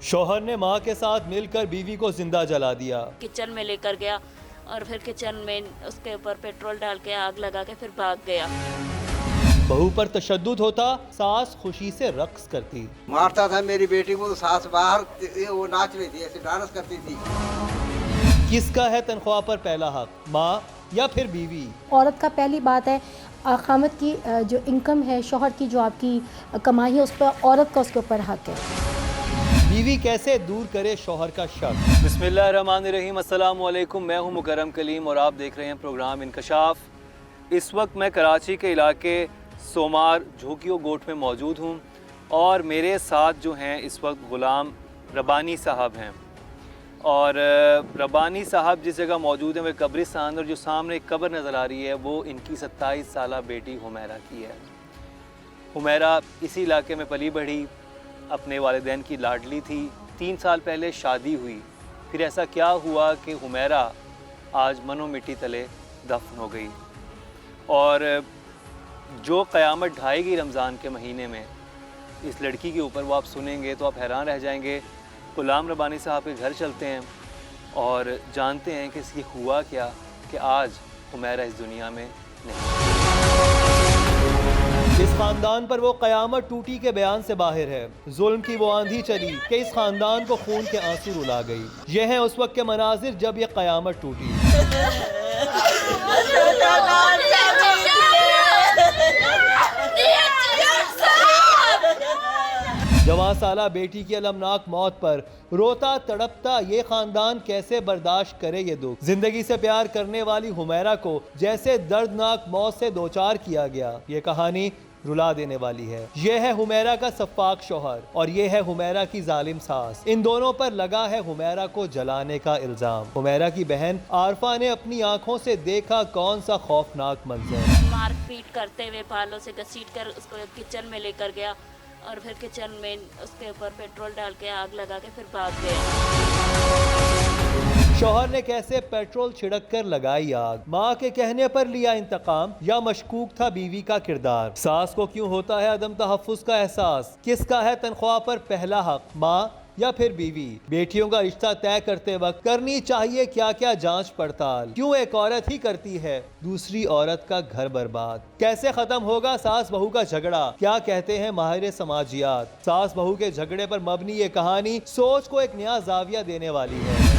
शौहर ने मां के साथ मिलकर बीवी को जिंदा जला दिया। किचन में लेकर गया और फिर किचन में उसके ऊपर पेट्रोल डाल के आग लगा के फिर भाग गया। बहू पर तशद्दुद होता, सास खुशी से रक्स करती। मारता था मेरी बेटी को तो सास बाहर वो नाच रही थी, ऐसे डांस करती थी। किसका है तनख्वाह पर पहला हक, माँ या फिर बीवी? औरत का पहली बात है खामद की जो इनकम है, शौहर की जो आपकी कमाई है, उस पर औरत का उसके ऊपर हक है। बीवी कैसे दूर करे शौहर का शक। बिस्मिल्लाहिर्रहमानिर्रहीम, अस्सलाम वालेकुम। मैं हूं मुकरम कलीम और आप देख रहे हैं प्रोग्राम इंकशाफ। इस वक्त मैं कराची के इलाके सोमार झोंकियो गोट में मौजूद हूं और मेरे साथ जो हैं इस वक्त ग़ुलाम रब्बानी साहब हैं। और रब्बानी साहब जिस जगह मौजूद हैं वह कब्रिस्तान, और जो सामने एक कब्र नज़र आ रही है वो इनकी 27 साला बेटी हुमैरा की है। हुमैरा इसी इलाके में पली बढ़ी, अपने वालिदैन की लाडली थी। 3 साल पहले शादी हुई, फिर ऐसा क्या हुआ कि हुमैरा आज मनो मिट्टी तले दफन हो गई। और जो क़यामत ढाएगी रमज़ान के महीने में इस लड़की के ऊपर, वो आप सुनेंगे तो आप हैरान रह जाएंगे। ग़ुलाम रब्बानी साहब के घर चलते हैं और जानते हैं कि इसकी हुआ क्या कि आज हुमैरा इस दुनिया में नहीं। इस खानदान पर वो क़यामत टूटी के बयान से बाहर है। जुल्म की वो आंधी चली कि इस खानदान को खून के आंसू रुला गई। ये हैं उस वक्त के मनाजिर जब ये क़यामत टूटी। जवां साला बेटी की अलमनाक मौत पर रोता तड़पता ये खानदान कैसे बर्दाश्त करे ये दुख। जिंदगी से प्यार करने वाली हुमैरा को जैसे दर्दनाक मौत से दोचार किया गया, ये कहानी रुला देने वाली है। यह है हुमैरा का सफ़ाक शौहर और ये है हुमैरा की जालिम सास। इन दोनों पर लगा है हुमैरा को जलाने का इल्जाम। हुमैरा की बहन आरफा ने अपनी आंखों से देखा कौन सा खौफनाक मंजर। मारपीट करते हुए बालों से घसीट कर उसको किचन में लेकर गया और फिर किचन में उसके ऊपर पेट्रोल डाल के आग लगा के फिर भाग गया। शौहर ने कैसे पेट्रोल छिड़क कर लगाई आग? माँ के कहने पर लिया इंतकाम या मशकूक था बीवी का किरदार? सास को क्यों होता है अदम तहफ़्फ़ुज़ का एहसास? किसका है तनख्वाह पर पहला हक, माँ या फिर बीवी? बेटियों का रिश्ता तय करते वक्त करनी चाहिए क्या क्या जांच पड़ताल? क्यों एक औरत ही करती है दूसरी औरत का घर बर्बाद? कैसे खत्म होगा सास बहू का झगड़ा? क्या कहते हैं माहिर समाजियात? सास बहू के झगड़े पर मबनी ये कहानी सोच को एक नया जाविया देने वाली है।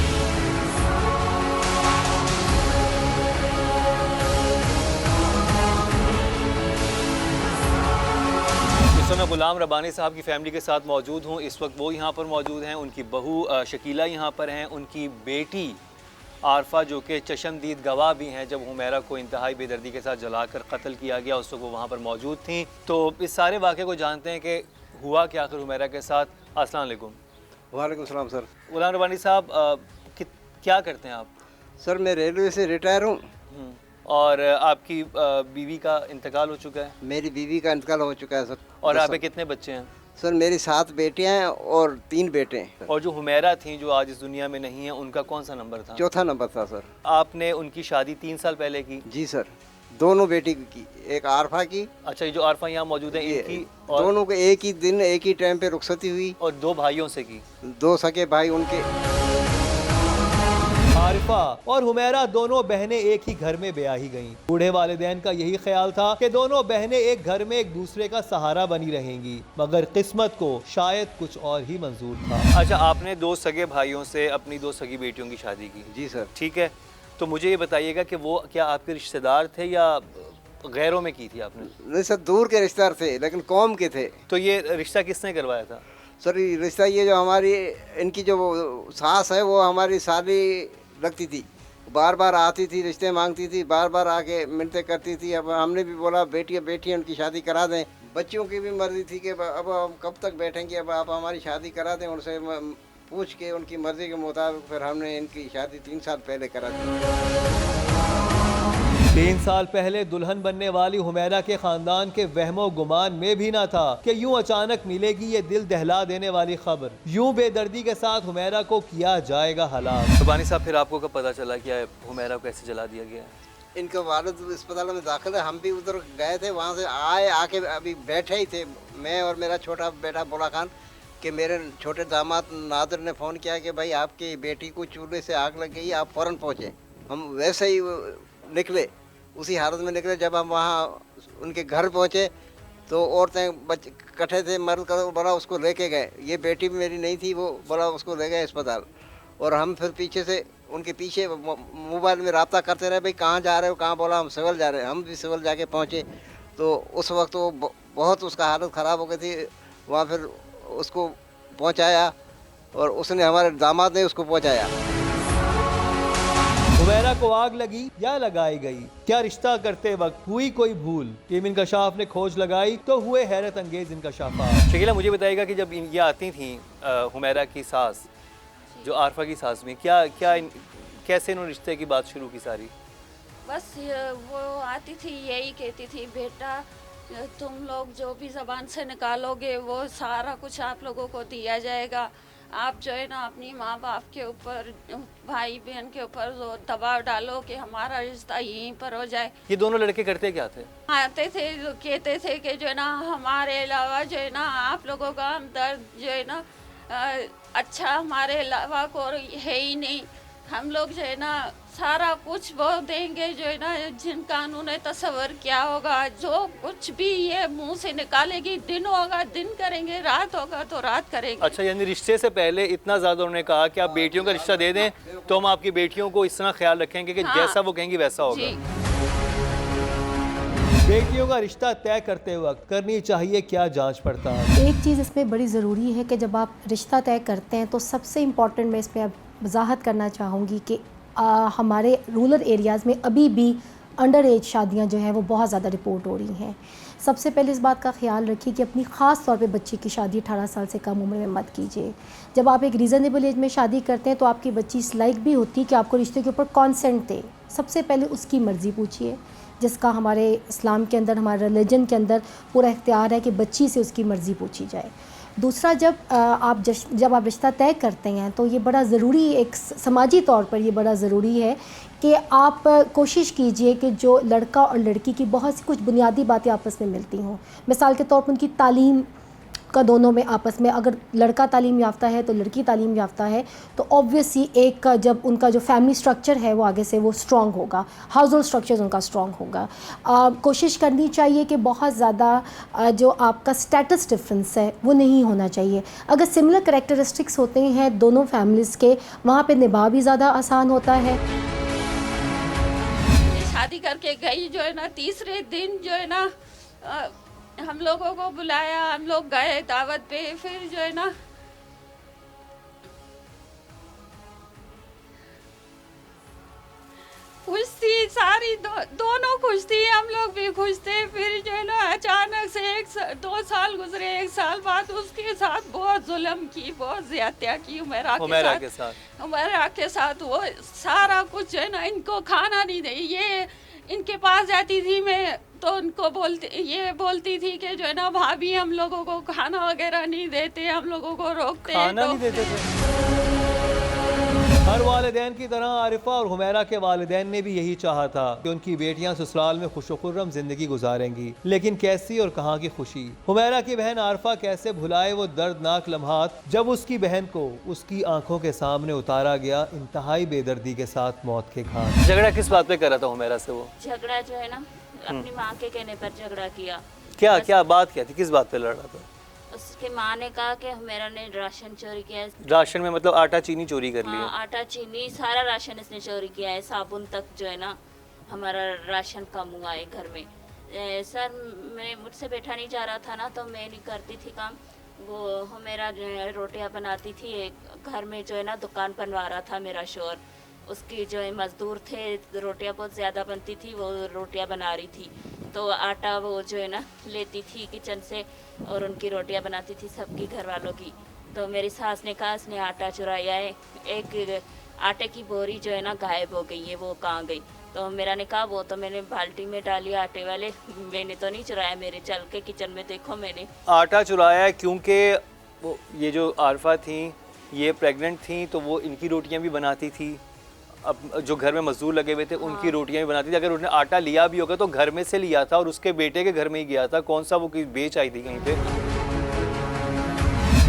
मैं ग़ुलाम रब्बानी साहब की फ़ैमिली के साथ मौजूद हूँ। इस वक्त वो यहाँ पर मौजूद हैं, उनकी बहू शकीला यहाँ पर हैं, उनकी बेटी आरफा जो कि चशमदीद गवाह भी हैं जब हुमैरा को इंतहाई बेदर्दी के साथ जलाकर कत्ल किया गया, उस वक्त वो वहाँ पर मौजूद थी। तो इस सारे वाक़े को जानते हैं कि हुआ क्या आखिर हुमैरा के साथ। अस्सलाम वालेकुम। वालेकुम सलाम सर। ग़ुलाम रब्बानी साहब क्या करते हैं आप? सर मैं रेलवे से रिटायर हूँ। और आपकी बीवी का इंतकाल हो चुका है? मेरी बीवी का इंतकाल हो चुका है सर। और आपके कितने बच्चे हैं? सर मेरी 7 बेटियां हैं और 3 बेटे हैं। और जो हुमैरा थी जो आज इस दुनिया में नहीं है, उनका कौन सा नंबर था? चौथा नंबर था सर। आपने उनकी शादी 3 साल पहले की? जी सर, दोनों बेटी की, एक आरफा की। अच्छा, ये जो आरफा यहाँ मौजूद है इनकी? और दोनों को एक ही दिन एक ही टाइम पे रुखसती हुई। और 2 भाइयों से की? 2 सगे भाई उनके। आरिफा और हुमैरा दोनों बहनें एक ही घर में ब्याही गईं। बूढ़े वालिदैन का यही ख्याल था कि दोनों बहनें एक घर में एक दूसरे का सहारा बनी रहेंगी, मगर किस्मत को शायद कुछ और ही मंजूर था। अच्छा, आपने 2 सगे भाइयों से अपनी 2 सगी बेटियों की शादी की? जी सर। ठीक है, तो मुझे ये बताइएगा कि वो क्या आपके रिश्तेदार थे या गैरों में की थी आपने? नहीं सर, दूर के रिश्तेदार थे लेकिन कौम के थे। तो ये रिश्ता किसने करवाया था? सर रिश्ता ये जो हमारी इनकी जो सास है वो हमारी साली लगती थी, बार बार आती थी, रिश्ते मांगती थी, बार बार आके मिलते करती थी। अब हमने भी बोला बेटी उनकी शादी करा दें। बच्चियों की भी मर्जी थी कि अब हम कब तक बैठेंगे, अब आप हमारी शादी करा दें। उनसे पूछ के उनकी मर्जी के मुताबिक फिर हमने इनकी शादी 3 साल पहले करा दी। 3 साल पहले दुल्हन बनने वाली हुमैरा के खानदान के वहमो गुमान में भी ना था कि यूं अचानक मिलेगी ये दिल दहला देने वाली खबर। यूं बेदर्दी के साथ हुमैरा को किया जाएगा हलाक। रब्बानी साहब, फिर आपको कब पता चला कि हुमैरा को कैसे जला दिया गया? इनका वालिद अस्पताल में दाखिल है, हम भी उधर गए थे, वहाँ से आके अभी बैठे ही थे, मैं और मेरा छोटा बेटा बोला खान। कि मेरे छोटे दामाद नादिर ने फ़ोन किया कि भाई आपकी बेटी को चूल्हे से आग लग गई, आप फ़ौरन पहुँचे। हम वैसे ही निकले, उसी हालत में निकले। जब हम वहाँ उनके घर पहुँचे तो औरतें बच्चे इकट्ठे थे, मर्द का बड़ा उसको लेके गए। ये बेटी भी मेरी नहीं थी, वो बड़ा उसको ले गए अस्पताल। और हम फिर पीछे से उनके पीछे मोबाइल में रब्ता करते रहे, भाई कहाँ जा रहे हो, कहाँ। बोला हम सिविल जा रहे हैं। हम भी सिविल जाके पहुँचे तो उस वक्त वो बहुत उसका हालत ख़राब हो गई थी। वहाँ फिर उसको पहुँचाया और उसने, हमारे दामाद ने उसको पहुँचाया। हुमैरा को आग लगी या लगाई गई, क्या रिश्ता करते वक्त हुई कोई भूल? टीम इंकशाफ ने खोज लगाई तो हुए हैरत अंगेज इंकशाफात। शकीला, मुझे बताइएगा कि जब ये आती थी हुमैरा की सास, जो आरफा की सास में, कैसे इन्होंने रिश्ते की बात शुरू की सारी? बस वो आती थी, यही कहती थी, बेटा तुम लोग जो भी ज़बान से निकालोगे वो सारा कुछ आप लोगों को दिया जाएगा। आप जो है ना अपनी माँ बाप के ऊपर, भाई बहन के ऊपर जो दबाव डालो कि हमारा रिश्ता यहीं पर हो जाए। ये दोनों लड़के करते क्या थे? आते थे, कहते थे कि जो है ना हमारे अलावा जो है ना आप लोगों का हमदर्द जो है ना अच्छा हमारे अलावा कोई है ही नहीं। हम लोग जो है ना सारा कुछ वो देंगे, जो है ना जिनका उन्होंने तस्वर किया होगा, जो कुछ भी ये मुंह से निकालेगी, दिन होगा दिन करेंगे, रात होगा तो रात करेंगे। अच्छा, यानी रिश्ते से पहले इतना ज़्यादा उन्होंने कहा कि आप बेटियों का रिश्ता दे दें तो हम आपकी बेटियों को इस तरह ख्याल रखेंगे कि जैसा वो कहेंगी वैसा होगा। जी। बेटियों का रिश्ता तय करते वक्त करनी चाहिए क्या जांच पड़ताल? एक चीज़ इसमें बड़ी ज़रूरी है कि जब आप रिश्ता तय करते हैं तो सबसे इम्पॉर्टेंट मैं इस पर वजाहत करना चाहूँगी कि हमारे रूरल एरियाज़ में अभी भी अंडर एज शादियाँ जो हैं वो बहुत ज़्यादा रिपोर्ट हो रही हैं। सबसे पहले इस बात का ख्याल रखिए कि अपनी ख़ास तौर पे बच्चे की शादी 18 साल से कम उम्र में मत कीजिए। जब आप एक रीज़नेबल एज में शादी करते हैं तो आपकी बच्ची इस लायक भी होती है कि आपको रिश्ते के ऊपर कॉन्सेंट दे। सबसे पहले उसकी मर्ज़ी पूछिए, जिसका हमारे इस्लाम के अंदर, हमारे रिलीजन के अंदर पूरा इख्तियार है कि बच्ची से उसकी मर्ज़ी पूछी जाए। दूसरा, जब आप रिश्ता तय करते हैं तो ये बड़ा ज़रूरी, एक समाजी तौर पर ये बड़ा ज़रूरी है कि आप कोशिश कीजिए कि जो लड़का और लड़की की बहुत सी कुछ बुनियादी बातें आपस में मिलती हों। मिसाल के तौर पर उनकी तालीम का दोनों में आपस में, अगर लड़का तालीम याफ्ता है तो लड़की तालीम याफ्ता है, तो ऑब्वियसली एक का जब उनका जो फैमिली स्ट्रक्चर है वो आगे से वो स्ट्रॉन्ग होगा, हाउस होल्ड स्ट्रक्चर उनका स्ट्रॉन्ग होगा। कोशिश करनी चाहिए कि बहुत ज़्यादा जो आपका स्टेटस डिफरेंस है वो नहीं होना चाहिए। अगर सिमिलर करैक्टरिस्टिक्स होते हैं दोनों फैमिलीज़ के, वहाँ पे निभा भी ज़्यादा आसान होता है। शादी करके गई जो है ना, तीसरे दिन जो है ना हम लोगों को बुलाया, हम लोग गए दावत पे। फिर जो है ना खुश थी सारी, दोनों खुश थी, हम लोग भी खुश थे। फिर जो है ना अचानक से 2 साल गुजरे, 1 साल बाद उसके साथ बहुत जुल्म की, बहुत ज्यादतियाँ की हुमैरा के साथ। वो सारा कुछ जो है ना, इनको खाना नहीं दे, ये इनके पास जाती थी मैं तो उनको बोलती थी कि जो है ना भाभी हम लोगों को खाना वगैरह नहीं देते, हम लोगों को रोकते हैं। खाना नहीं देते थे। हर वालिदैन की तरह आरिफा और हुमैरा के वालिदैन ने भी यही चाहा था कि उनकी बेटियां ससुराल में खुशो-खुर्रम जिंदगी गुजारेंगी, लेकिन कैसी और कहां की खुशी। हुमैरा की बहन आरिफा कैसे भुलाए वो दर्दनाक लम्हात जब उसकी बहन को उसकी आंखों के सामने उतारा गया इंतहाई बेदर्दी के साथ मौत के घाट। झगड़ा किस बात पे कर रहा था हुमैरा से? वो झगड़ा जो है ना अपनी माँ के कहने पर झगड़ा किया। क्या बात क्या थी, किस बात पे लड़ रहा था? उसके माँ ने कहा कि मेरा ने राशन चोरी किया है। राशन में मतलब आटा चीनी चोरी कर लिया? हाँ, आटा चीनी सारा राशन इसने चोरी किया है, साबुन तक जो है ना हमारा राशन कम हुआ है घर में। सर मुझसे बैठा नहीं जा रहा था ना, तो मैं नहीं करती थी काम। वो मेरा रोटियां बनाती थी, घर में जो है ना दुकान बनवा रहा था मेरा शोर, उसकी जो है मजदूर थे, रोटियां बहुत ज़्यादा बनती थी, वो रोटियां बना रही थी तो आटा वो जो है ना लेती थी किचन से और उनकी रोटियां बनाती थी सबकी घर वालों की। तो मेरी सास ने कहा इसने आटा चुराया है। एक आटे की बोरी जो है ना गायब हो गई है, वो कहाँ गई? तो मेरा ने कहा वो तो मैंने बाल्टी में डाली आटे वाले, मैंने तो नहीं चुराया, मेरे चल के किचन में देखो मैंने आटा चुराया है। क्योंकि वो ये जो आरफा थी ये प्रेग्नेंट थी तो वो इनकी रोटियां भी बनाती थी, अब जो घर में मजदूर लगे हुए थे उनकी रोटियां भी बनाती थी। अगर उन्होंने आटा लिया भी होगा तो घर में से लिया था और उसके बेटे के घर में ही गया था, कौन सा वो बेच आई थी कहीं पे।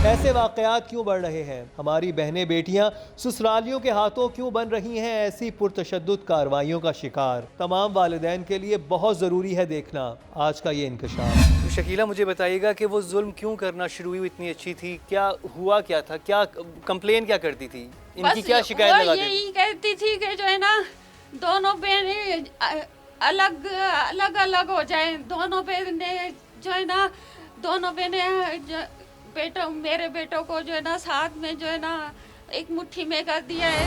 ऐसे वाक़यात क्यों बढ़ रहे हैं? हमारी बहनें बेटियां ससुरालियों के हाथों क्यों बन रही हैं ऐसी पुरतशद्दुद कार्रवाइयों का शिकार? तमाम वालिदैन के लिए बहुत ज़रूरी है देखना आज का ये इंकशाफ। शकीला, मुझे बताइएगा कि वो जुल्म क्यों करना शुरू हुई? इतनी अच्छी थी, क्या हुआ, क्या था, क्या कंप्लेन क्या करती थी, इनकी क्या शिकायत लगाती थी? यही कहती थी कि जो है ना दोनों बहनें अलग अलग अलग हो जाएं, दोनों बहनें जो है ना दोनों बहनें बेटों मेरे बेटों को जो है ना साथ में जो है ना एक मुट्ठी में कर दिया है।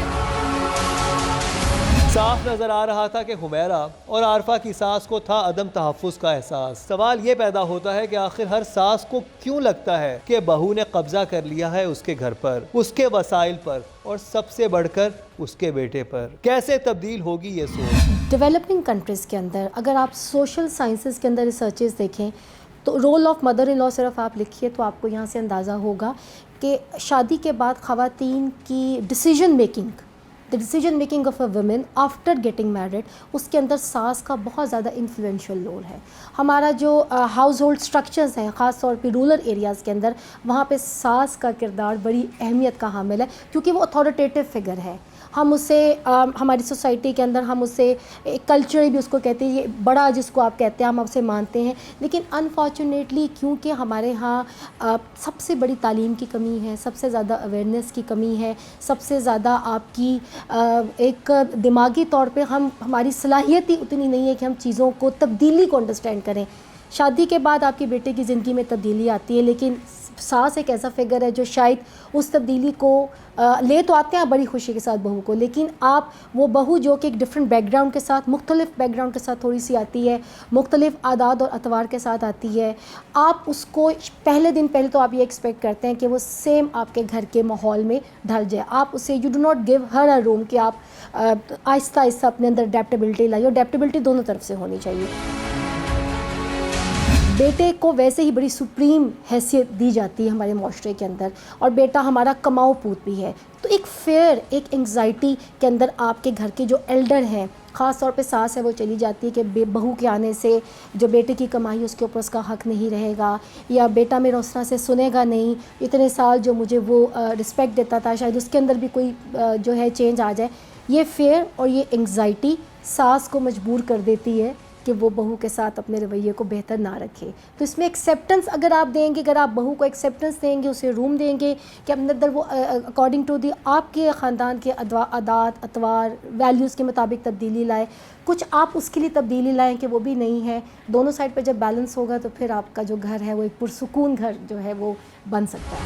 साफ नजर आ रहा था कि हुमैरा और आरफा की सास को था अदम तहफ़्फ़ुज़ का एहसास। सवाल ये पैदा होता है कि आखिर हर सास को क्यों लगता है कि बहू ने कब्जा कर लिया है उसके घर पर, उसके वसाइल पर और सबसे बढ़कर उसके बेटे पर। कैसे तब्दील होगी ये सोच? डेवलपिंग कंट्रीज़ के अंदर अगर आप सोशल साइंसेस के अंदर रिसर्चेस देखें तो role of mother in law सिर्फ आप लिखिए तो आपको यहाँ से अंदाज़ा होगा कि शादी के बाद ख़वातीन की decision making of a women after getting married, उसके अंदर सास का बहुत ज़्यादा इन्फ्लुएंशियल रोल है। हमारा जो हाउस होल्ड स्ट्रक्चर्स हैं ख़ास तौर पे रूरल एरियाज़ के अंदर, वहाँ पे सास का किरदार बड़ी अहमियत का हामिल है क्योंकि वो अथॉरिटेटिव फिगर है। हम उसे हमारी सोसाइटी के अंदर हम उसे कल्चर भी उसको कहते हैं, ये बड़ा जिसको आप कहते हैं हम उसे मानते हैं। लेकिन अनफॉर्चुनेटली क्योंकि हमारे यहाँ सबसे बड़ी तालीम की कमी है, सबसे ज़्यादा अवेयरनेस की कमी है, सबसे ज़्यादा आपकी एक दिमागी तौर पे हमारी सलाहियत ही उतनी नहीं है कि हम चीज़ों को तब्दीली को अंडरस्टैंड करें। शादी के बाद आपकी बेटे की ज़िंदगी में तब्दीली आती है, लेकिन सास एक ऐसा फिगर है जो शायद उस तब्दीली को ले तो आते हैं बड़ी खुशी के साथ बहू को, लेकिन आप वो बहू जो कि एक डिफरेंट बैकग्राउंड के साथ, मुख्तलिफ बैकग्राउंड के साथ थोड़ी सी आती है, मुख्तलिफ आदात और अतवार के साथ आती है, आप उसको पहले दिन पहले तो आप ये एक्सपेक्ट करते हैं कि वो सेम आपके घर के माहौल में ढल जाए। आप उसे you do not give her a room कि आप आहिस्ता आहिस्ता अपने अंदर अडेप्टेबिलिटी लाइए, और अडेप्टेबिलिटी दोनों तरफ से होनी चाहिए। बेटे को वैसे ही बड़ी सुप्रीम हैसियत दी जाती है हमारे माशरे के अंदर, और बेटा हमारा कमाऊ पूत भी है। तो एक फेयर, एक एंग्जाइटी के अंदर आपके घर के जो एल्डर हैं, ख़ास तौर पे सास है, वो चली जाती है कि बहू के आने से जो बेटे की कमाई उसके ऊपर उसका हक़ नहीं रहेगा, या बेटा मेरा उस तरह से सुनेगा नहीं, इतने साल जो मुझे वो रिस्पेक्ट देता था शायद उसके अंदर भी कोई जो है चेंज आ जाए। ये फेयर और ये एंग्जाइटी सास को मजबूर कर देती है कि वो बहू के साथ अपने रवैये को बेहतर ना रखे। तो इसमें एक्सेप्टेंस अगर आप देंगे, अगर आप बहू को एक्सेप्टेंस देंगे, उसे रूम देंगे कि अपने अंदर वो अकॉर्डिंग टू दी आपके ख़ानदान के आदात अतवार वैल्यूज़ के मुताबिक तब्दीली लाए, कुछ आप उसके लिए तब्दीली लाएँ कि वो भी नहीं है, दोनों साइड पे जब बैलेंस होगा तो फिर आपका जो घर है वो एक पुरसुकून घर जो है वो बन सकता है।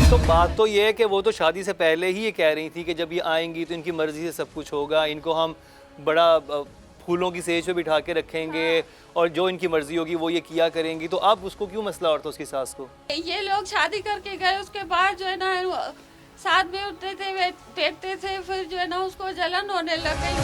तो बात तो ये है कि वो तो शादी से पहले ही ये कह रही थी कि जब ये आएंगी तो इनकी मर्ज़ी से सब कुछ होगा, इनको हम बड़ा फूलों की सेज पे बिठा के रखेंगे और जो इनकी मर्जी होगी वो ये किया करेंगी। तो अब उसको क्यों मसला और तो उसकी सास को? ये लोग शादी करके गए, उसके बाद जो है ना साथ में उठते थे, बैठते थे, फिर जो है ना उसको जलन होने लग गई।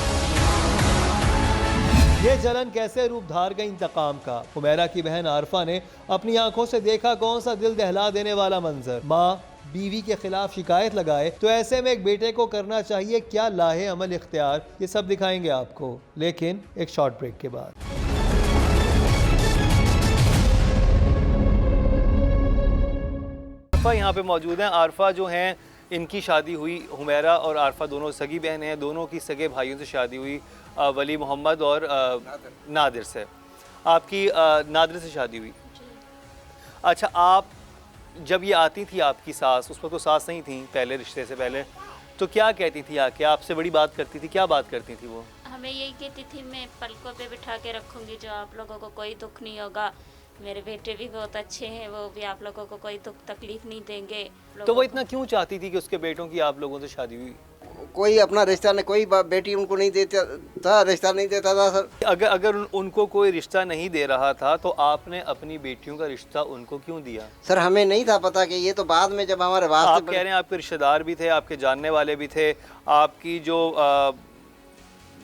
ये जलन कैसे रूप धार गई इंतकाम का? हुमैरा की बहन आरफा ने अपनी आंखों से देखा कौन सा दिल दहला देने वाला मंजर। माँ बीवी के खिलाफ शिकायत लगाए तो ऐसे में एक बेटे को करना चाहिए क्या लाहे अमल इख्तियार, ये सब दिखाएंगे आपको, लेकिन एक शॉर्ट ब्रेक के बाद। आरफा यहाँ पे मौजूद हैं। आरफा जो हैं इनकी शादी हुई, हुमैरा और आरफा दोनों सगी बहन हैं, दोनों की सगे भाइयों से शादी हुई, वली मोहम्मद और नादिर से। आपकी नादिर से शादी हुई। अच्छा, आप जब ये आती थी आपकी सास, उस पर तो सास नहीं थी पहले रिश्ते से पहले, तो क्या कहती थी आके? आपसे बड़ी बात करती थी, क्या बात करती थी वो? हमें यही कहती थी मैं पलकों पे बिठा के रखूंगी, जो आप लोगों को कोई दुख नहीं होगा, मेरे बेटे भी बहुत अच्छे हैं, वो भी आप लोगों को कोई दुख तकलीफ नहीं देंगे। तो वो इतना क्यों चाहती थी कि उसके बेटों की आप लोगों से शादी हुई? कोई अपना रिश्ता नहीं, कोई बेटी उनको नहीं देता था, रिश्ता नहीं देता था सर। अगर उनको कोई रिश्ता नहीं दे रहा था तो आपने अपनी बेटियों का रिश्ता उनको क्यों दिया? सर हमें नहीं था पता कि ये तो बाद में जब हमारे वास्ते आप कह रहे हैं आपके रिश्तेदार भी थे, आपके जानने वाले भी थे, आपकी जो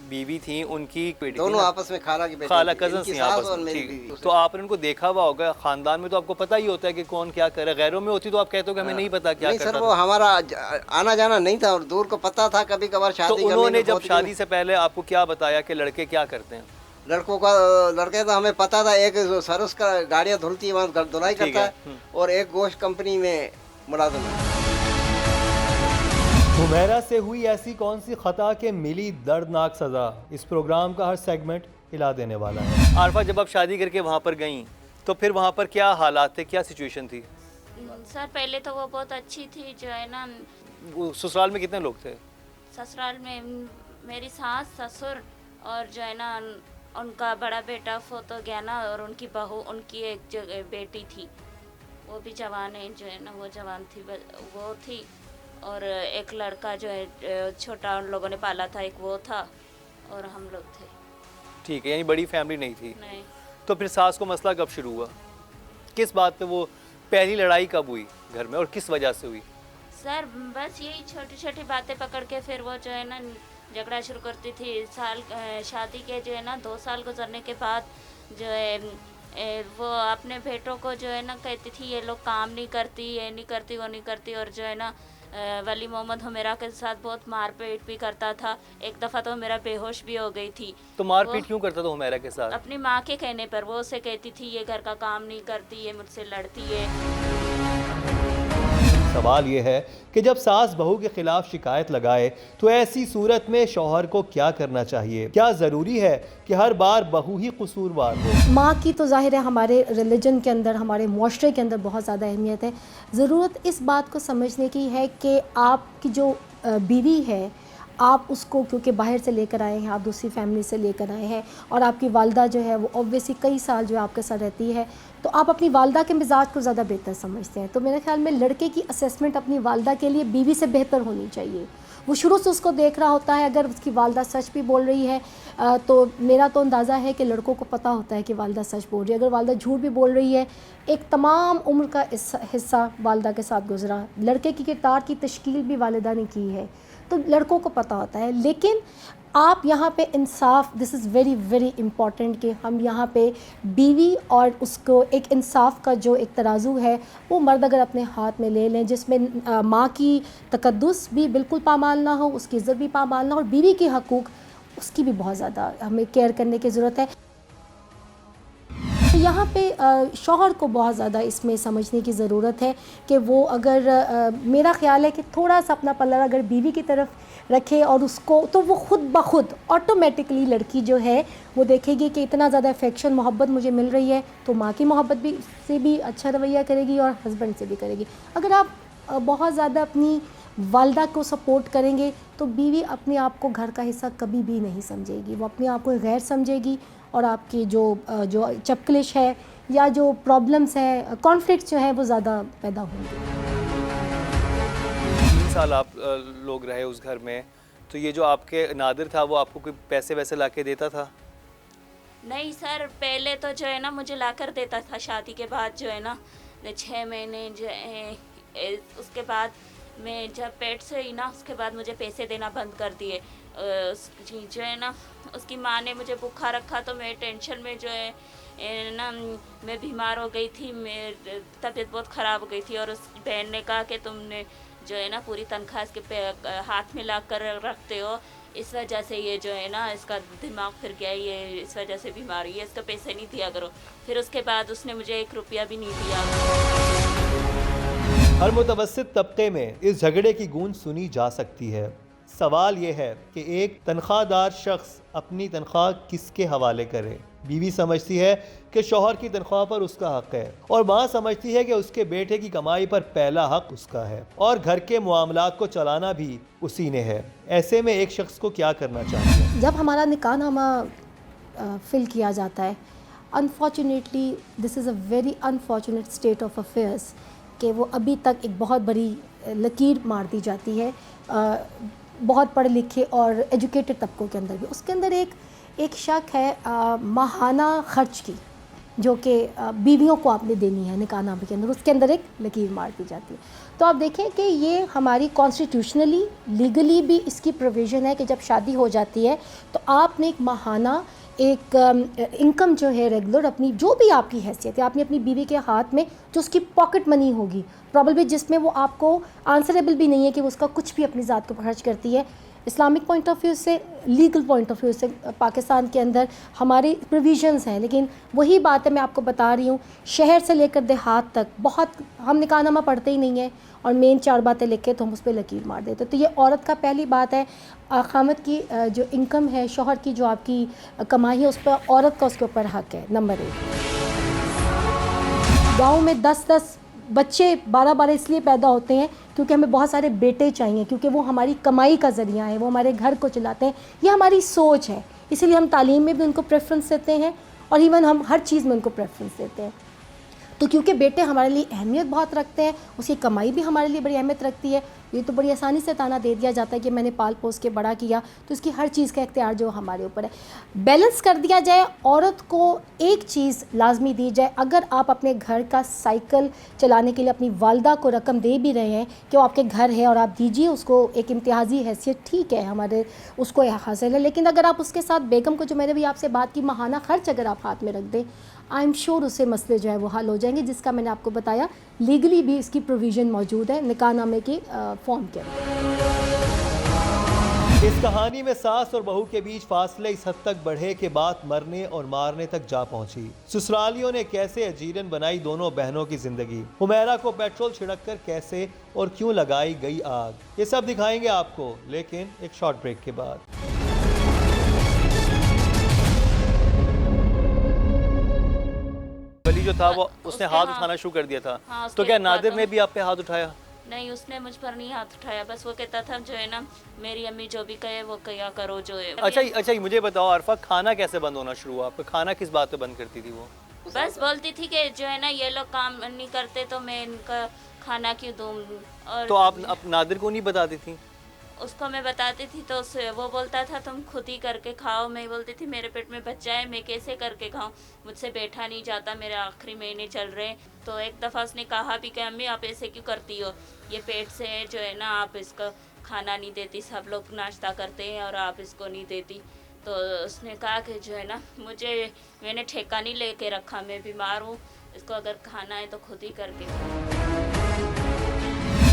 बीवी थी उनकी बेटी दोनों आपस में खाला की बेटी, खाला कजन्स थी आपस और में, मेरी ठीक। बीवी। तो आपने उनको देखा हुआ होगा खानदान में, तो आपको पता ही होता है कि कौन क्या करे। गैरों में होती तो आप कहते हो कि हमें नहीं पता क्या नहीं करता सर, था। वो हमारा आना जाना नहीं था और दूर को पता था, कभी कभार तो शादी उन्होंने जब शादी से पहले आपको क्या बताया कि लड़के क्या करते हैं? लड़के तो हमें पता था, एक जो सर्विस का गाड़ियाँ धुलती है वहाँ धुलाई ठीक करता है, है, और एक गोश्त कंपनी में मुलाजिम है। हुमैरा से हुई ऐसी कौन सी खता के मिली दर्दनाक सज़ा, इस प्रोग्राम का हर सेगमेंट हिला देने वाला है। आरफा, जब आप शादी करके वहाँ पर गईं तो फिर वहाँ पर क्या हालात थे, क्या सिचुएशन थी? सर पहले तो वो बहुत अच्छी थी, जो है ना वो ससुराल में कितने लोग थे? ससुराल में मेरी सास, ससुर और जो है ना उनका बड़ा बेटा फोत हो गया ना, और उनकी बहू, उनकी एक बेटी थी, वो भी जवान है, जो है ना वो जवान थी, वो थी, और एक लड़का जो है छोटा उन लोगों ने पाला था, एक वो था, और हम लोग थे। ठीक है, यानी बड़ी फैमिली नहीं थी। नहीं। तो फिर सास को मसला कब शुरू हुआ, किस बात पे वो पहली लड़ाई कब हुई घर में और किस वजह से हुई? सर बस यही छोटी छोटी बातें पकड़ के फिर वो जो है ना झगड़ा शुरू करती थी। शादी के जो है ना 2 साल गुजरने के बाद जो है वो अपने बेटों को जो है ना कहती थी ये लोग काम नहीं करती, ये नहीं करती, वो नहीं करती, और जो है ना वली मोहम्मद हुमेरा के साथ बहुत मारपीट भी करता था। एक दफ़ा तो मेरा बेहोश भी हो गई थी। तो मारपीट क्यों करता था हुमेरा के साथ? अपनी माँ के कहने पर। वो उसे कहती थी ये घर का काम नहीं करती, ये मुझसे लड़ती है। सवाल ये है कि जब सास बहू के खिलाफ शिकायत लगाए तो ऐसी सूरत में शौहर को क्या करना चाहिए? क्या ज़रूरी है कि हर बार बहू ही कसूरवार हो? माँ की तो ज़ाहिर है हमारे रिलीजन के अंदर, हमारे मुआशरे के अंदर बहुत ज़्यादा अहमियत है। ज़रूरत इस बात को समझने की है कि आपकी जो बीवी है, आप उसको क्योंकि बाहर से लेकर आए हैं, आप दूसरी फैमिली से लेकर आए हैं, और आपकी वालदा जो है वो ऑब्वियसली कई साल जो आपके साथ रहती है, तो आप अपनी वालदा के मिजाज को ज़्यादा बेहतर समझते हैं। तो मेरे ख्याल में लड़के की असेसमेंट अपनी वालदा के लिए बीवी से बेहतर होनी चाहिए। वो शुरू से उसको देख रहा होता है, अगर उसकी वालदा सच भी बोल रही है तो मेरा तो अंदाज़ा है कि लड़कों को पता होता है कि वालदा सच बोल रही है। अगर वालदा झूठ भी बोल रही है, एक तमाम उम्र का हिस्सा वालदा के साथ गुजरा, लड़के की किरदार की तश्कील भी वालिदा ने की है, तो लड़कों को पता होता है। लेकिन आप यहाँ पे इंसाफ, this is very very important कि हम यहाँ पे बीवी और उसको एक इंसाफ का जो एक तराजू है वो मर्द अगर अपने हाथ में ले लें, जिसमें माँ की तकद्दुस भी बिल्कुल पामाल ना हो, उसकी इज़्ज़त भी पामाल ना हो, और बीवी के हकूक़ उसकी भी बहुत ज़्यादा हमें केयर करने की ज़रूरत है। तो यहाँ पे शौहर को बहुत ज़्यादा इसमें समझने की ज़रूरत है कि वो अगर मेरा ख़्याल है कि थोड़ा सा अपना पल्ला अगर बीवी की तरफ रखे और उसको, तो वो ख़ुद ब खुद ऑटोमेटिकली लड़की जो है वो देखेगी कि इतना ज़्यादा अफेक्शन मोहब्बत मुझे मिल रही है, तो माँ की मोहब्बत भी से भी अच्छा रवैया करेगी और हस्बैंड से भी करेगी। अगर आप बहुत ज़्यादा अपनी वालदा को सपोर्ट करेंगे तो बीवी अपने आप को घर का हिस्सा कभी भी नहीं समझेगी, वो अपने आप को गैर समझेगी, और आपकी जो चपकलिश है या जो प्रॉब्लम्स हैं, कॉन्फ्लिक्ट जो है वो ज़्यादा पैदा होंगे। 3 साल आप लोग रहे उस घर में, तो ये जो आपके नादिर था वो आपको कोई पैसे वैसे ला के देता था? नहीं सर, पहले तो जो है ना मुझे ला कर देता था। शादी के बाद जो है ना 6 महीने जो उसके बाद मैं जब पेट से ही ना, उसके बाद मुझे पैसे देना बंद कर दिए। जो है ना उसकी माँ ने मुझे भूखा रखा, तो मैं टेंशन में जो है ना मैं बीमार हो गई थी, मैं तबीयत बहुत ख़राब हो गई थी, और उस बहन ने कहा कि तुमने जो है ना पूरी तनख्वाह इसके हाथ में ला कर रखते हो, इस वजह से ये जो है ना इसका दिमाग फिर गया, ये इस वजह से बीमारी है, इसका पैसे नहीं दिया करो। फिर उसके बाद उसने मुझे 1 रुपया भी नहीं दिया। हर मुतवस्सित तबके में इस झगड़े की गूंज सुनी जा सकती है। सवाल यह है कि एक तनख्वाहदार शख्स अपनी तनख्वाह किसके हवाले करे? बीवी समझती है कि शौहर की तनख्वाह पर उसका हक है, और माँ समझती है कि उसके बेटे की कमाई पर पहला हक उसका है, और घर के मामलात को चलाना भी उसी ने है। ऐसे में एक शख्स को क्या करना चाहिए? जब हमारा निकाहनामा फिल किया जाता है, unfortunately this is a very unfortunate state of affairs कि वो अभी तक एक बहुत बड़ी लकीर मार दी जाती है बहुत पढ़े लिखे और एजुकेटेड तबकों के अंदर भी। उसके अंदर एक शक है माहाना खर्च की, जो कि बीवियों को आपने देनी है निकाहनामे के अंदर, उसके अंदर एक लकीर मार दी जाती है। तो आप देखें कि ये हमारी कॉन्स्टिट्यूशनली लीगली भी इसकी प्रोविज़न है कि जब शादी हो जाती है तो आपने एक माहाना एक इनकम जो है रेगुलर, अपनी जो भी आपकी हैसियत है, आपने अपनी बीवी के हाथ में जो उसकी पॉकेट मनी होगी, प्रॉब्लली जिसमें वो आपको आंसरेबल भी नहीं है कि वो उसका कुछ भी अपनी ज़ात को खर्च करती है, इस्लामिक पॉइंट ऑफ व्यू से, लीगल पॉइंट ऑफ व्यू से पाकिस्तान के अंदर हमारे प्रोविजंस हैं, लेकिन वही बात है, मैं आपको बता रही हूँ, शहर से लेकर देहात तक बहुत हम निकाहनामा पढ़ते ही नहीं है और मेन 4 बातें लिख के तो हम उस पर लकीर मार देते। तो ये औरत का पहली बात है, खामद की जो इनकम है, शौहर की जो आपकी कमाई है, उस पर औरत का उसके ऊपर हक है। नंबर 1, गाँव में 10-10 बच्चे 12-12 इसलिए पैदा होते हैं क्योंकि हमें बहुत सारे बेटे चाहिए, क्योंकि वो हमारी कमाई का ज़रिया है, वो हमारे घर को चलाते हैं। ये हमारी सोच है, इसीलिए हम तालीम में भी उनको प्रेफरेंस देते हैं और इवन हम हर चीज़ में उनको प्रेफरेंस देते हैं। तो क्योंकि बेटे हमारे लिए अहमियत बहुत रखते हैं, उसकी कमाई भी हमारे लिए बड़ी अहमियत रखती है। ये तो बड़ी आसानी से ताना दे दिया जाता है कि मैंने पाल पोस के बड़ा किया, तो इसकी हर चीज़ का इख्तियार जो हमारे ऊपर है। बैलेंस कर दिया जाए, औरत को एक चीज़ लाजमी दी जाए, अगर आप अपने घर का साइकिल चलाने के लिए अपनी वालदा को रकम दे भी रहे हैं कि वो आपके घर है और आप दीजिए उसको, एक इम्तियाजी हैसियत, ठीक है, हमारे उसको हासिल है। लेकिन अगर आप उसके साथ बेगम को, जो मैंने भी आपसे बात की, माहाना खर्च अगर आप हाथ में रख दें, आई एम श्योर उससे मसले जो है वो हल हो जाएंगे, जिसका मैंने आपको बताया लीगली भी इसकी प्रोविज़न मौजूद है निकाहनामे के फॉर्म के अंदर। इस कहानी में सास और बहू के बीच फासले इस हद तक बढ़े कि बात मरने और मारने तक जा पहुंची। ससुरालियों ने कैसे अजीरन बनाई दोनों बहनों की जिंदगी, हुमैरा को पेट्रोल छिड़ककर कैसे और क्यों लगाई गई आग, ये सब दिखाएंगे आपको, लेकिन एक शॉर्ट ब्रेक के बाद। वली जो था वो उसने हाथ उठाना शुरू कर दिया था। हाँ, तो क्या नादिर ने भी आप पे हाथ उठाया? नहीं, उसने मुझ पर नहीं हाथ उठाया, बस वो कहता था जो है ना, मेरी अम्मी जो भी कहे वो किया करो जो है। अच्छा, मुझे बताओ अरफा, खाना कैसे बंद होना शुरू हुआ? आपका खाना किस बात पे बंद करती थी वो? बस बोलती थी कि जो है ना, ये लोग काम नहीं करते तो मैं इनका खाना क्यों दूँ। और तो आप नादिर को नहीं बताती थी? उसको मैं बताती थी तो वो बोलता था तुम खुद ही करके खाओ। मैं बोलती थी मेरे पेट में बच्चा है, मैं कैसे करके खाऊं, मुझसे बैठा नहीं जाता, मेरे आखिरी महीने चल रहे। तो एक दफ़ा उसने कहा भी कि अम्मी आप ऐसे क्यों करती हो, ये पेट से है जो है ना, आप इसको खाना नहीं देती, सब लोग नाश्ता करते हैं और आप इसको नहीं देती। तो उसने कहा कि जो है ना, मैंने ठेका नहीं लेके रखा, मैं बीमार हूँ, इसको अगर खाना है तो खुद ही करके खाओ।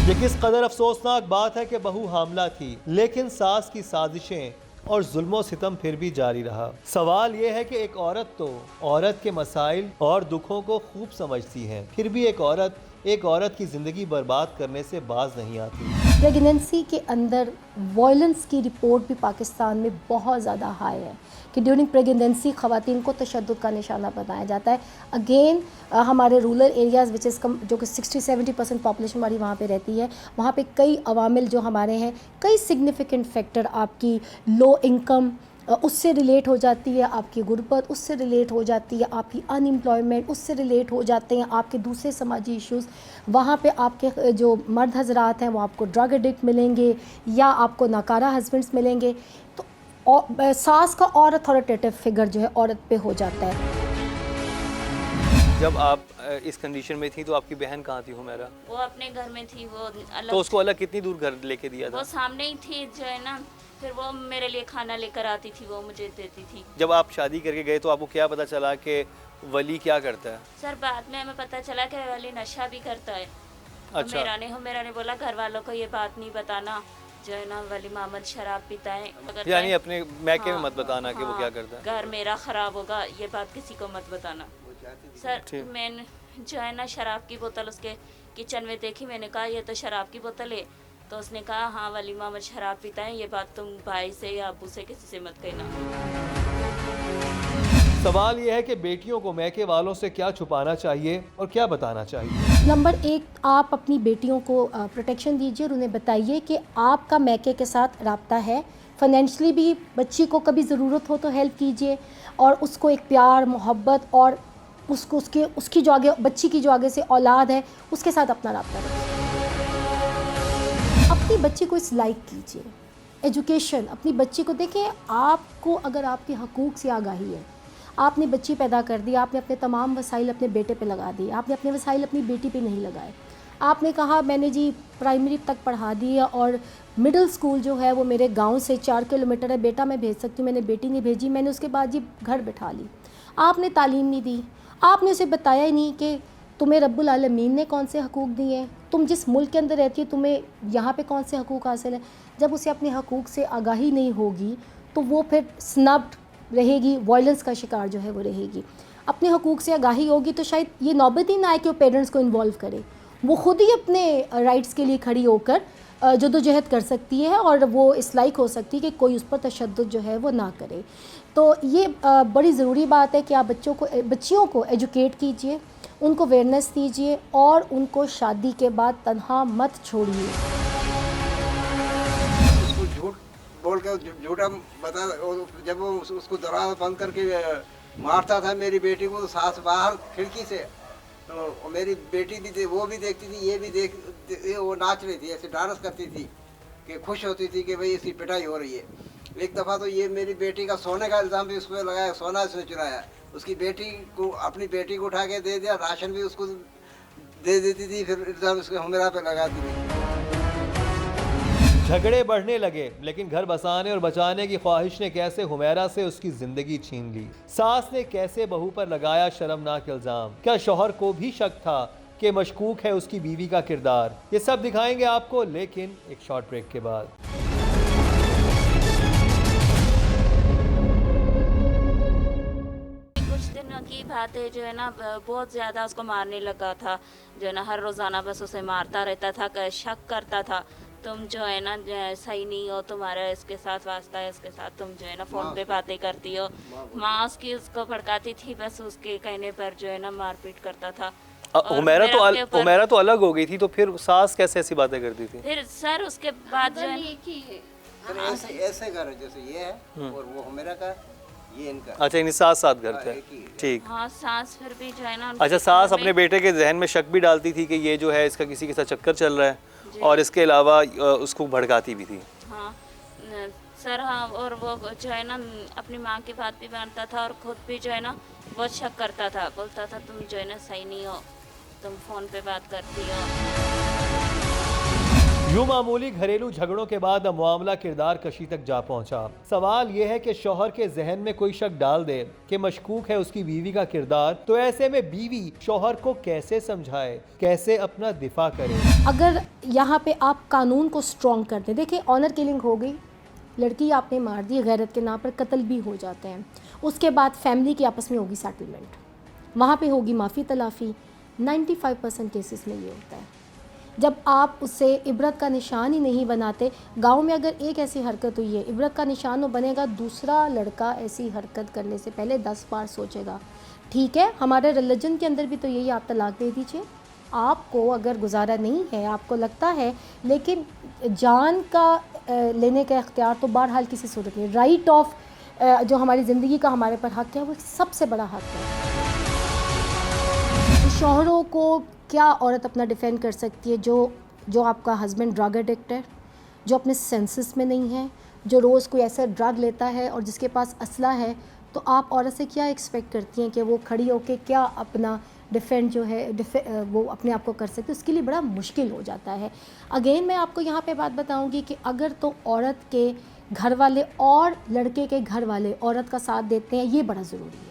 ये किस कदर अफसोसनाक बात है कि बहू हामला थी, लेकिन सास की साजिशें और जुल्मो सितम फिर भी जारी रहा। सवाल ये है कि एक औरत तो औरत के मसाइल और दुखों को खूब समझती है, फिर भी एक औरत की ज़िंदगी बर्बाद करने से बाज नहीं आती। प्रेगनेंसी के अंदर वायलेंस की रिपोर्ट भी पाकिस्तान में बहुत ज़्यादा हाई है कि ड्यूरिंग प्रेगनेंसी ख़वातीन को तशद्दुद का निशाना बनाया जाता है। अगेन हमारे रूरल एरियाज़ विच इज़ जो कि 60-70% पॉपुलेशन हमारी वहाँ पे रहती है, वहाँ पे कई अवामिल जो हमारे हैं, कई सिग्निफिकेंट फैक्टर, आपकी लो इनकम उससे रिलेट हो जाती है, आपकी गुर्बत उससे रिलेट हो जाती है, आपकी अनएम्प्लॉयमेंट उससे रिलेट हो जाते हैं, आपके दूसरे समाजी इश्यूज़। वहाँ पे आपके जो मर्द हजरात हैं वो आपको ड्रग एडिक्ट मिलेंगे या आपको नाकारा हस्बैंड्स मिलेंगे। तो सास का और अथॉरिटेटिव फिगर जो है औरत पे हो जाता है। जब आप इस कंडीशन में थी तो आपकी बहन कहाँ थी हुमैरा? वो अपने घर में थी, वो अलग। तो उसको अलग कितनी दूर घर लेके दिया था? वो सामने ही थी जो है ना, फिर वो मेरे लिए खाना लेकर आती थी, वो मुझे देती थी। जब आप शादी करके गए तो आपको क्या पता चला कि वली क्या करता है? सर बाद में हमें पता चला कि वली नशा भी करता है। अच्छा। हुमैरा ने बोला घर वालों को ये बात नहीं बताना, जो है ना वली मोहम्मद शराब पीता है, यानी अपने मैके में मत बताना कि वो क्या करता है। घर मेरा ख़राब होगा, ये बात किसी को मत बताना। सर मैंने जो है ना शराब की बोतल उसके किचन में देखी, मैंने कहा ये तो शराब की बोतल है। तो उसने कहा हाँ वली मोहम्मद शराब पीता है, ये बात तुम भाई से या अब्बू से किसी से मत कहना। सवाल ये है कि बेटियों को मैके वालों से क्या छुपाना चाहिए और क्या बताना चाहिए? नंबर 1, आप अपनी बेटियों को प्रोटेक्शन दीजिए और उन्हें बताइए कि आपका मैके के साथ राब्ता है। फाइनेंशली भी बच्ची को कभी ज़रूरत हो तो हेल्प कीजिए और उसको एक प्यार मोहब्बत और उसकी जो आगे बच्ची की जो आगे से औलाद है उसके साथ अपना राब्ता रखिए। अपनी बच्ची को इस लाइक कीजिए, एजुकेशन अपनी बच्ची को देखें। आपको अगर आपके हकूक़ से आगाही है, आपने बच्ची पैदा कर दी, आपने अपने तमाम वसाइल अपने बेटे पे लगा दिए, आपने अपने वसाइल अपनी बेटी पे नहीं लगाए। आपने कहा मैंने जी प्राइमरी तक पढ़ा दिया और मिडिल स्कूल जो है वो मेरे गांव से 4 किलोमीटर है, बेटा मैं भेज सकती हूँ, मैंने बेटी नहीं भेजी, मैंने उसके बाद जी घर बैठा ली। आपने तालीम नहीं दी, आपने उसे बताया ही नहीं कि तुम्हें रब्बुल आलमीन ने कौन से हकूक़ दिए हैं, तुम जिस मुल्क के अंदर रहती हो तुम्हें यहाँ पे कौन से हकूक़ हासिल हैं। जब उसे अपने हकूक़ से आगाही नहीं होगी तो वो फिर स्नब्ड रहेगी, वायलेंस का शिकार जो है वो रहेगी। अपने हकूक़ से आगाही होगी तो शायद ये नौबत ही ना आए कि वो पेरेंट्स को इन्वॉल्व करे, वो ख़ुद ही अपने राइट्स के लिए खड़ी होकर जदोजहद कर सकती है और वो इस लायक हो सकती है कि कोई उस पर तशद्दुद जो है वो ना करे। तो ये बड़ी ज़रूरी बात है कि आप बच्चियों को एजुकेट कीजिए, उनको अवेयरनेस दीजिए और उनको शादी के बाद तन्हा मत छोड़िए। उसको झूठ बोल के झूठा बता, जब वो उसको दरवाज़ा बंद करके मारता था मेरी बेटी को, सास बाहर खिड़की से, तो मेरी बेटी भी वो भी देखती थी, ये भी वो नाच रही थी, ऐसे डांस करती थी कि खुश होती थी कि भाई इसकी पिटाई हो रही है। एक दफ़ा तो ये मेरी बेटी का सोने का इल्ज़ाम भी उस पर लगाया, सोना उसने चुराया, उसकी बेटी को, अपनी बेटी को उठा के दे दिया, राशन भी उसको दे देती थी, फिर इल्ज़ाम उसके हुमेरा पे लगा दी। झगड़े बढ़ने लगे, लेकिन घर बसाने और बचाने की ख्वाहिश ने कैसे हुमैरा से उसकी जिंदगी छीन ली। सास ने कैसे बहू पर लगाया शर्मनाक इल्ज़ाम। क्या शौहर को भी शक था कि मशकूक है उसकी बीवी का किरदार। ये सब दिखाएंगे आपको, लेकिन एक शॉर्ट ब्रेक के बाद। की बात है जो है ना, बहुत ज़्यादा उसको मारने लगा था, जो है ना हर रोज़ाना बस उसे मारता रहता था, शक करता था, तुम जो है ना सही नहीं हो, तुम्हारा इसके साथ वास्ता है, इसके साथ तुम जो है ना फ़ोन पे बातें करती हो। माँ उसकी उसको भड़काती थी, बस उसके कहने पर जो है ना मारपीट करता था। हुमैरा तो अलग हो गई थी, तो फिर सास कैसे ऐसी बातें करती थी? फिर सर उसके बाद जो है ऐसे घर जैसे ये है और वो हुमैरा का, ये इनका। अच्छा, इन साथ साथ घर थे, ठीक। हाँ, सास फिर भी जो है ना, अच्छा, सास अपने बेटे के जहन में शक भी डालती थी कि ये जो है इसका किसी के साथ चक्कर चल रहा है, और इसके अलावा उसको भड़काती भी थी। हाँ सर, हाँ, और वो जो है ना अपनी माँ की बात भी मानता था और खुद भी जो है ना बहुत शक करता था, बोलता था तुम जो है ना सही नहीं हो, तुम फ़ोन पे बात करती हो। यूं मामूली घरेलू झगड़ों के बाद अब मामला किरदार कशी तक जा पहुंचा। सवाल यह है कि शौहर के जहन में कोई शक डाल दे कि मशकूक है उसकी बीवी का किरदार, तो ऐसे में बीवी शौहर को कैसे समझाए, कैसे अपना दिफा करे। अगर यहाँ पे आप कानून को स्ट्रॉन्ग कर दें, देखिए ऑनर किलिंग हो गई, लड़की आपने मार दी, गैरत के नाम पर कत्ल भी हो जाते हैं, उसके बाद फैमिली की आपस में होगी सेटलमेंट, वहाँ पे होगी माफ़ी तलाफ़ी। 95% केसेस में ये होता है। जब आप उसे इबरत का निशान ही नहीं बनाते, गांव में अगर एक ऐसी हरकत हुई है, इबरत का निशान वो बनेगा, दूसरा लड़का ऐसी हरकत करने से पहले 10 बार सोचेगा। ठीक है, हमारे रिलीजन के अंदर भी तो यही, आप तलाक दे दीजिए, आपको अगर गुजारा नहीं है, आपको लगता है, लेकिन जान का लेने का इख्तियार तो बहरहाल किसी सूरत नहीं। राइट ऑफ जो हमारी ज़िंदगी का हमारे पर हक़ है, वो सबसे बड़ा हक़ है। शौहरों को क्या औरत अपना डिफेंड कर सकती है? जो आपका हस्बैंड ड्रग एडिक्ट है, जो अपने सेंसेस में नहीं है, जो रोज़ कोई ऐसा ड्रग लेता है और जिसके पास असला है, तो आप औरत से क्या एक्सपेक्ट करती हैं कि वो खड़ी होकर क्या अपना डिफेंड जो है वो अपने आप को कर सकती है? उसके लिए बड़ा मुश्किल हो जाता है। अगेन मैं आपको यहाँ पे बात बताऊँगी कि अगर तो औरत के घर वाले और लड़के के घर वाले औरत का साथ देते हैं, ये बड़ा ज़रूरी है।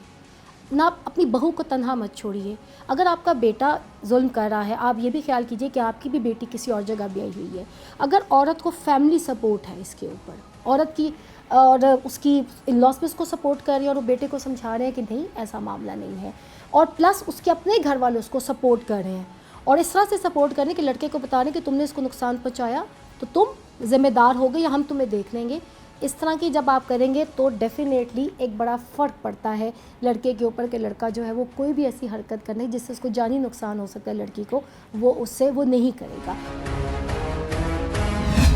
ना अपनी बहू को तन्हा मत छोड़िए। अगर आपका बेटा जुल्म कर रहा है, आप ये भी ख्याल कीजिए कि आपकी भी बेटी किसी और जगह ब्याही हुई है। अगर औरत को फैमिली सपोर्ट है इसके ऊपर, औरत की और उसकी इन-लॉज भी उसको सपोर्ट कर रही है और वो बेटे को समझा रहे हैं कि नहीं ऐसा मामला नहीं है, और प्लस उसके अपने घर वाले उसको सपोर्ट कर रहे हैं, और इस तरह से सपोर्ट कर रहे हैं कि लड़के को बता रहे हैं कि तुमने इसको नुकसान पहुँचाया तो तुम ज़िम्मेदार हो गए या हम तुम्हें देख लेंगे। इस तरह की जब आप करेंगे तो डेफिनेटली एक बड़ा फ़र्क पड़ता है लड़के के ऊपर कि लड़का जो है वो कोई भी ऐसी हरकत करने जिससे उसको जानी नुकसान हो सकता है लड़की को, वो नहीं करेगा।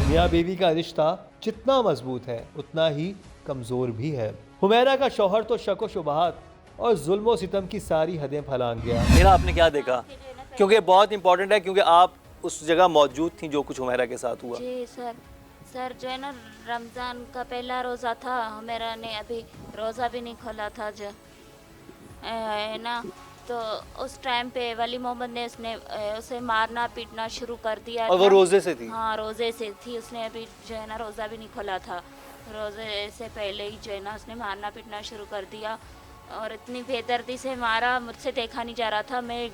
मियाँ बीवी का रिश्ता जितना मजबूत है उतना ही कमज़ोर भी है। हुमैरा का शौहर तो शक व शुबहात और जुल्म व सितम की सारी हदें फैलान गया। मेरा आपने क्या देखा, क्योंकि बहुत इंपॉर्टेंट है, क्योंकि आप उस जगह मौजूद थी जो कुछ हुमैरा के साथ हुआ। जी सर जो है ना रमज़ान का पहला रोज़ा था, हुमैरा ने अभी रोज़ा भी नहीं खोला था जो है ना, तो उस टाइम पे वली मोहम्मद ने उसे मारना पीटना शुरू कर दिया। और वो रोज़े से थी? हाँ, रोज़े से थी, उसने अभी जो है ना रोज़ा भी नहीं खोला था, रोज़े से पहले ही जो है ना उसने मारना पीटना शुरू कर दिया। और इतनी बेदर्दी से मारा, मुझसे देखा नहीं जा रहा था। मैं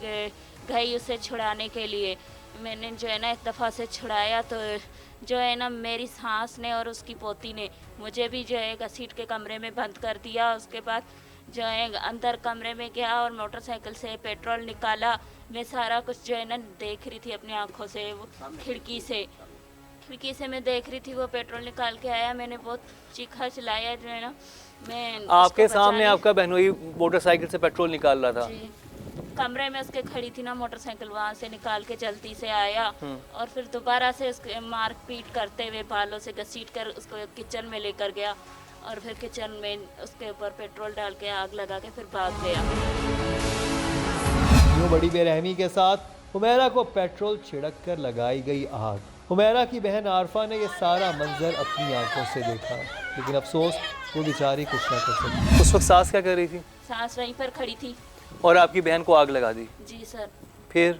गई उसे छुड़ाने के लिए, मैंने जो है ना एक दफ़ा से छुड़ाया तो जो है ना मेरी सास ने और उसकी पोती ने मुझे भी जो है घसीट के कमरे में बंद कर दिया। उसके बाद जो है अंदर कमरे में गया और मोटरसाइकिल से पेट्रोल निकाला। मैं सारा कुछ जो है ना देख रही थी अपनी आंखों से, वो खिड़की से मैं देख रही थी, वो पेट्रोल निकाल के आया। मैंने बहुत चीखा चिल्लाया जो है ना, मैं आपके उसको सामने बचाने- आपका बहनोई मोटरसाइकिल से पेट्रोल निकाल रहा था? जी, कमरे में उसके खड़ी थी ना मोटरसाइकिल, वहाँ से निकाल के जल्दी से आया और फिर दोबारा से उसके मार पीट करते हुए बालों से घसीट कर उसको किचन में लेकर गया और फिर किचन में उसके ऊपर पेट्रोल डाल के आग लगा के फिर भाग गया। यूं बड़ी बेरहमी के साथ हुमैरा को पेट्रोल छिड़क कर लगाई गई आग। हुमैरा की बहन आरफा ने यह सारा मंजर अपनी आंखों से देखा, लेकिन अफसोस वो बेचारी कुछ ना कर सकी। उस वक्त सास क्या कर रही थी? सास वहीं पर खड़ी थी। और आपकी बहन को आग लगा दी? जी सर। फिर?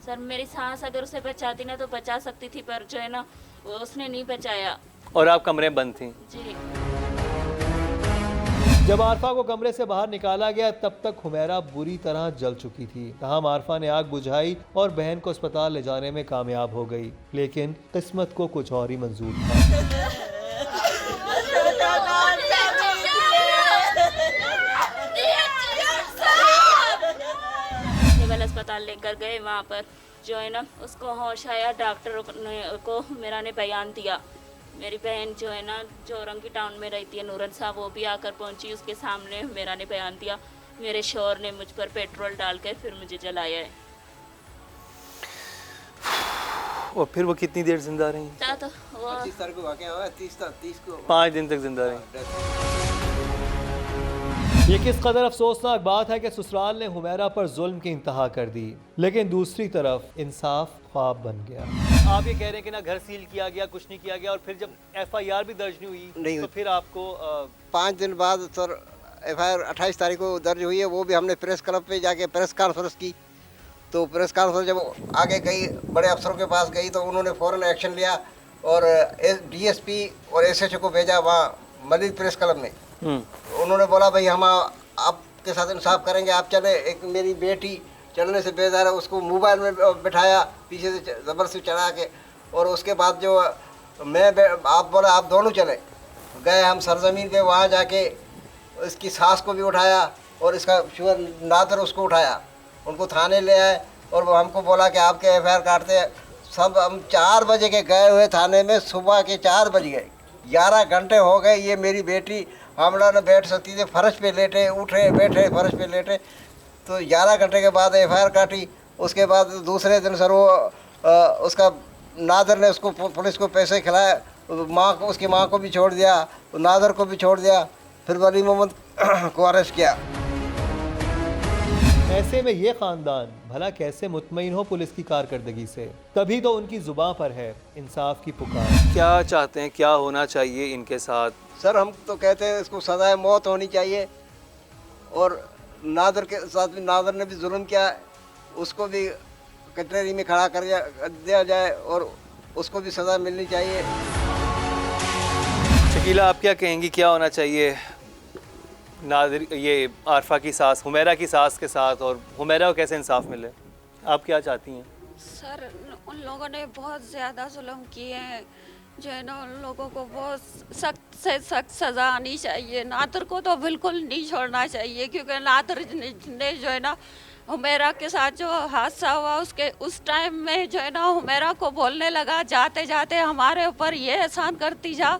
सर मेरी सास अगर उसे बचाती ना तो बचा सकती थी, पर जो है ना वो उसने नहीं बचाया। और आप कमरे में बंद थी? जी। जब आरफा को कमरे से बाहर निकाला गया तब तक हुमैरा बुरी तरह जल चुकी थी। तमाम आरफा ने आग बुझाई और बहन को अस्पताल ले जाने में कामयाब हो गई, लेकिन किस्मत को कुछ और ही मंजूर था। सिविल अस्पताल लेकर गए, वहाँ पर जो है ना उसको होश आया। डॉक्टर को मेरा ने बयान दिया। मेरी बहन जो है ना जो रंगी टाउन में रहती है, नूरन साहब, वो भी आकर पहुंची। उसके सामने मेरा ने बयान दिया। मेरे शोहर ने मुझ पर पेट्रोल डालकर फिर मुझे जलाया है। और फिर वो कितनी देर जिंदा रही? तो वो 25 तारीख को वाकया हुआ, 30 को 5 दिन तक जिंदा रही। ये किस कदर अफसोसनाक बात है कि ससुराल ने हुमैरा पर जुल्म की इंतहा कर दी, लेकिन दूसरी तरफ इंसाफ ख्वाब बन गया। आप ये कह रहे हैं कि ना घर सील किया गया, कुछ नहीं किया गया, और फिर जब FIR भी दर्ज नहीं नहीं हुई तो हुई। फिर आपको 5 दिन बाद सर FIR 28 तारीख को दर्ज हुई है। वो भी हमने प्रेस क्लब पे जाके प्रेस कॉन्फ्रेंस की। तो प्रेस कॉन्फ्रेंस जब आगे गई, बड़े अफसरों के पास गई, तो उन्होंने फ़ौरन एक्शन लिया और DSP और SHO को भेजा वहाँ मलिक प्रेस क्लब में। उन्होंने बोला भाई हम आपके साथ इंसाफ करेंगे, आप चले। एक मेरी बेटी चलने से बेजार है, उसको मोबाइल में बिठाया पीछे से ज़बरदस्ती चढ़ा के, और उसके बाद जो आप बोला आप दोनों चले गए। हम सरजमीन पे वहाँ जाके इसकी सास को भी उठाया और इसका शुगर नादर उसको उठाया, उनको थाने ले आए और वो हमको बोला कि आपके FIR काटते हैं। सब हम 4 बजे के गए हुए थाने में, सुबह के 4 बज गए, 11 घंटे हो गए। ये मेरी बेटी हमला न बैठ सकती थी, फर्श पे लेटे, उठे बैठे फर्श पे लेटे। तो 11 घंटे के बाद FIR काटी। उसके बाद दूसरे दिन सर वो उसका नादर ने उसको पुलिस को पैसे खिलाए, माँ को, उसकी माँ को भी छोड़ दिया, नादर को भी छोड़ दिया, फिर वली मोहम्मद को अरेस्ट किया। ऐसे में ये ख़ानदान भला कैसे मुतमईन हो पुलिस की कारकर्दगी से? तभी तो उनकी ज़ुबान पर है इंसाफ की पुकार। क्या चाहते हैं, क्या होना चाहिए इनके साथ? सर हम तो कहते हैं इसको सज़ाए मौत होनी चाहिए, और नादर के साथ भी, नादर ने भी जुल्म किया, उसको भी कचहरी में खड़ा कर दिया जाए और उसको भी सज़ा मिलनी चाहिए। शकीला, आप क्या कहेंगी, क्या होना चाहिए नादिर, ये आरफा की सास, हुमैरा की सास के साथ, और हुमैरा को कैसे इंसाफ मिले? आप क्या चाहती हैं? सर उन लोगों ने बहुत ज़्यादा जुल्म किए हैं, जो है ना उन लोगों को बहुत सख्त से सख्त सज़ा आनी चाहिए। नादर को तो बिल्कुल नहीं छोड़ना चाहिए, क्योंकि नादर ने जो है ना हुमैरा के साथ जो हादसा हुआ उसके उस टाइम में जो है ना हुमैरा को बोलने लगा, जाते जाते हमारे ऊपर ये एहसान करती जा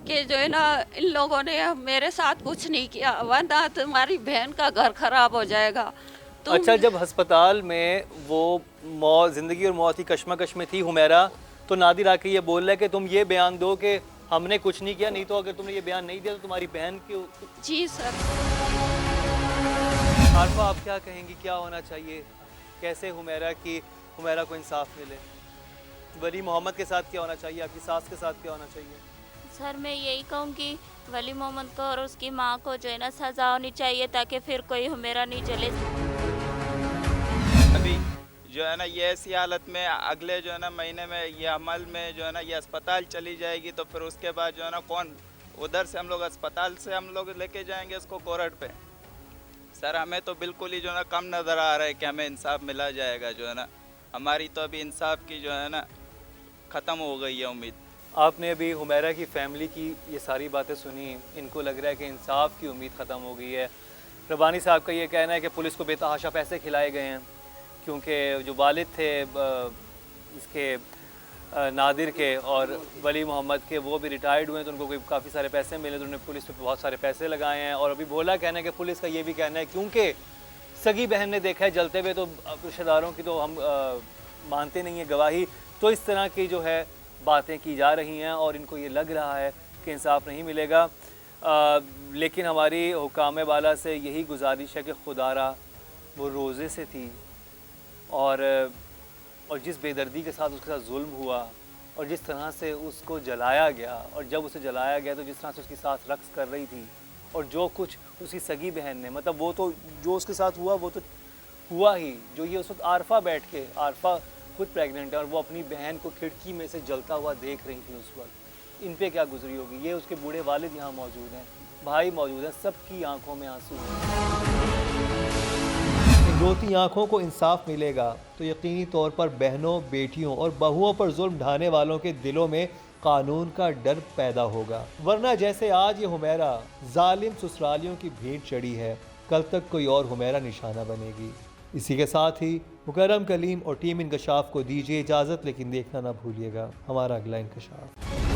कि जो है ना इन लोगों ने मेरे साथ कुछ नहीं किया, वरना तुम्हारी बहन का घर खराब हो जाएगा। अच्छा, जब अस्पताल में वो मौत, ज़िंदगी और मौत की कश्मकश में थी हुमैरा, तो नादिर आके ये बोल रहा है कि तुम ये बयान दो कि हमने कुछ नहीं किया, नहीं तो अगर तुमने ये बयान नहीं दिया तो तुम्हारी बहन की। जी सर। आरफा, आप क्या कहेंगी, क्या होना चाहिए, कैसे हुमैरा को इंसाफ मिले? वली मोहम्मद के साथ क्या होना चाहिए, आपकी सास के साथ क्या होना चाहिए? सर मैं यही कहूँगी वली मोहम्मद को और उसकी माँ को जो है ना सज़ा होनी चाहिए, ताकि फिर कोई हुमैरा नहीं चले। अभी जो है ना ये ऐसी हालत में अगले जो है ना महीने में ये अमल में जो है ना ये अस्पताल चली जाएगी, तो फिर उसके बाद जो है ना कौन उधर से हम लोग अस्पताल से हम लोग लेके जाएंगे इसको कोर्ट पे। सर हमें तो बिल्कुल ही जो है ना कम नज़र आ रहा है कि हमें इंसाफ मिला जाएगा, जो है ना हमारी तो अभी इंसाफ की जो है ना ख़त्म हो गई है उम्मीद। आपने अभी हुमैरा की फ़ैमिली की ये सारी बातें सुनी, इनको लग रहा है कि इंसाफ की उम्मीद ख़त्म हो गई है। रब्बानी साहब का ये कहना है कि पुलिस को बेतहाशा पैसे खिलाए गए हैं, क्योंकि जो वालिद थे इसके नादिर के और वली मोहम्मद के, वो भी रिटायर्ड हुए हैं, तो उनको कोई काफ़ी सारे पैसे मिले, तो उन्होंने पुलिस पे बहुत सारे पैसे लगाए हैं। और अभी भोला कहना है कि पुलिस का ये भी कहना है, क्योंकि सगी बहन ने देखा है जलते हुए, तो रिश्तेदारों की तो हम मानते नहीं हैं गवाही, तो इस तरह की जो है बातें की जा रही हैं और इनको ये लग रहा है कि इंसाफ नहीं मिलेगा। लेकिन हमारी हुकाम बाला से यही गुजारिश है कि खुदारा वो रोज़े से थी और जिस बेदर्दी के साथ उसके साथ जुल्म हुआ और जिस तरह से उसको जलाया गया, और जब उसे जलाया गया तो जिस तरह से उसकी सास रक्स कर रही थी, और जो कुछ उसकी सगी बहन ने, मतलब वो तो जो उसके साथ हुआ वो तो हुआ ही, जो ये उस वक्त आरफा बैठ के, आरफा खुद प्रेग्नेंट है और वो अपनी बहन को खिड़की में से जलता हुआ देख रही थी उस वक्त, इन पे क्या गुजरी होगी। ये उसके बूढ़े वालिद यहाँ मौजूद हैं, भाई मौजूद हैं, सबकी आंखों में आंसू हैं। इन रोती आंखों को इंसाफ मिलेगा तो यकीनी तौर पर बहनों, बेटियों और बहुओं पर जुल्म ढाने वालों के दिलों में कानून का डर पैदा होगा। वरना जैसे आज ये हुमैरा जालिम ससुरालियों की भेंट चढ़ी है, कल तक कोई और हुमैरा निशाना बनेगी। इसी के साथ ही मुकर्रम कलीम और टीम इंकशाफ को दीजिए इजाज़त, लेकिन देखना ना भूलिएगा हमारा अगला इंकशाफ।